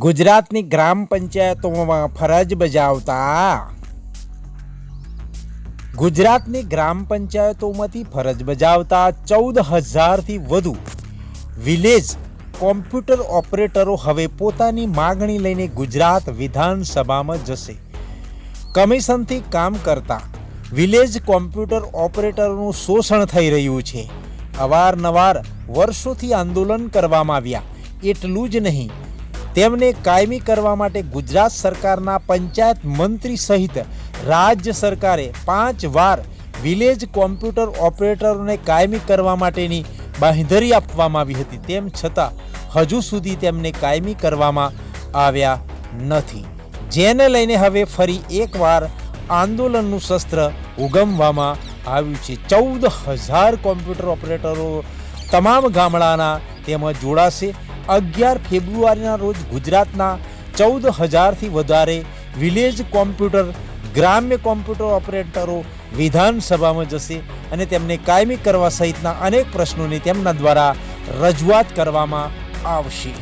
ગુજરાતની ગ્રામ પંચાયતોમાં ફરજ બજાવતા ગુજરાતની ગ્રામ પંચાયતોમાંથી ફરજ બજાવતા 14,000થી વધુ વિલેજ કોમ્પ્યુટર ઓપરેટરો હવે પોતાની માગણી લઈને ગુજરાત વિધાનસભામાં જશે। કમિશનથી કામ કરતા વિલેજ કોમ્પ્યુટર ઓપરેટરોનું શોષણ થઈ રહ્યું છે। અવારનવાર વર્ષોથી આંદોલન કરવામાં આવ્યા। એટલું જ નહીં, તેમને કાયમી કરવા માટે ગુજરાત સરકારના પંચાયત મંત્રી સહિત રાજ્ય સરકારે 5 વાર વિલેજ કોમ્પ્યુટર ઓપરેટરોને કાયમી કરવા માટેની બાંહેધરી આપવામાં આવી હતી। તેમ છતાં હજુ સુધી તેમને કાયમી કરવામાં આવ્યા નથી, જેને લઈને હવે ફરી એકવાર આંદોલનનું શસ્ત્ર ઉગમવામાં આવ્યું છે। 14,000 કોમ્પ્યુટર ઓપરેટરો તમામ ગામડાના તેમાં જોડાશે। 11 ફેબ્રુઆરીના રોજ ગુજરાતના 14,000થી વધારે વિલેજ કોમ્પ્યુટર ગ્રામ્ય કોમ્પ્યુટર ઓપરેટરો વિધાનસભામાં જશે અને તેમને કાયમી કરવા સહિતના અનેક પ્રશ્નોની તેમના દ્વારા રજૂઆત કરવામાં આવશે।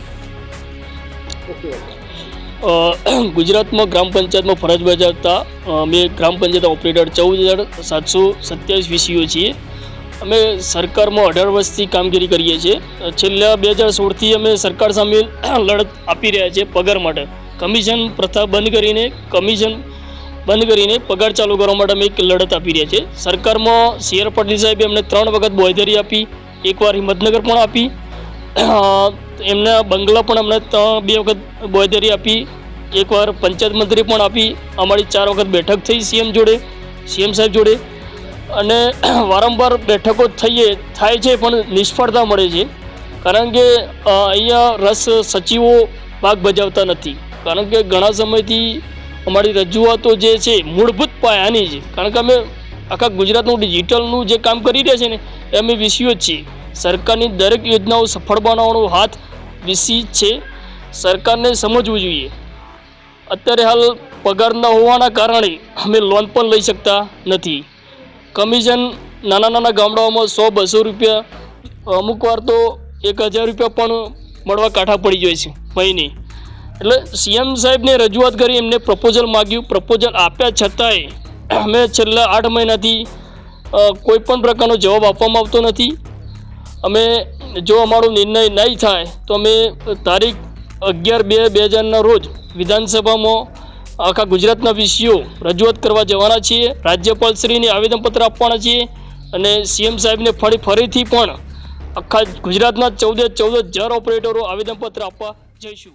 ગુજરાતમાં ગ્રામ પંચાયતમાં ફરજ બજાવતા અમે ગ્રામ પંચાયત ઓપરેટર 14,727 વીસીઓ છીએ। અમે સરકારમાં 18 વર્ષથી કામગીરી કરીએ છીએ। છેલ્લા 2016થી અમે સરકાર સામે લડત આપી રહ્યા છીએ પગાર માટે। કમિશન પ્રથા બંધ કરીને પગાર ચાલુ કરવા માટે અમે એક લડત આપી રહ્યા છીએ। સરકારમાં CR પાટીલ સાહેબે અમને 3 વખત બાંહેધરી આપી, એકવાર હિંમતનગર પણ આપી, એમના બંગલા પણ અમને 2 વખત બાંહેધરી આપી, એકવાર પંચાયત મંત્રી પણ આપી। અમારી 4 વખત બેઠક થઈ સીએમ સાહેબ જોડે અને વારંવાર બેઠકો થાય છે પણ નિષ્ફળતા મળે છે, કારણ કે અહીંયા રસ સચિવો ભાગ ભજવતા નથી। કારણ કે ઘણા સમયથી અમારી રજૂઆતો જે છે મૂળભૂત પાયાની છે, કારણ કે અમે આખા ગુજરાતનું ડિજિટલનું જે કામ કરી રહ્યા છે ને એ અમે વીસીઓ જ છીએ। સરકારની દરેક યોજનાઓ સફળ બનાવવાનો હાથ વીસી છે, સરકારને સમજવું જોઈએ। અત્યારે હાલ પગાર ન હોવાના કારણે અમે લોન પણ લઈ શકતા નથી। કમિશન નાના ગામડાઓમાં 100-200 રૂપિયા, અમુક વાર તો 1,000 રૂપિયા પણ મળવા કાંઠા પડી જાય છે મહિને। એટલે CM સાહેબને રજૂઆત કરી, એમને પ્રપોઝલ માગ્યું, પ્રપોઝલ આપ્યા છતાંય અમે છેલ્લા 8 મહિનાથી કોઈ પણ પ્રકારનો જવાબ આપવામાં આવતો નથી। અમે જો અમારો નિર્ણય નહીં થાય તો અમે તારીખ 11/2/2000ના રોજ વિધાનસભામાં આખા ગુજરાતના વીસીઓ રજૂઆત કરવા જવાના છીએ। રાજ્યપાલશ્રીને આવેદનપત્ર આપવાના છીએ અને CM સાહેબને ફરીથી પણ આખા ગુજરાતના 14,000 ઓપરેટરો આવેદનપત્ર આપવા જઈશું।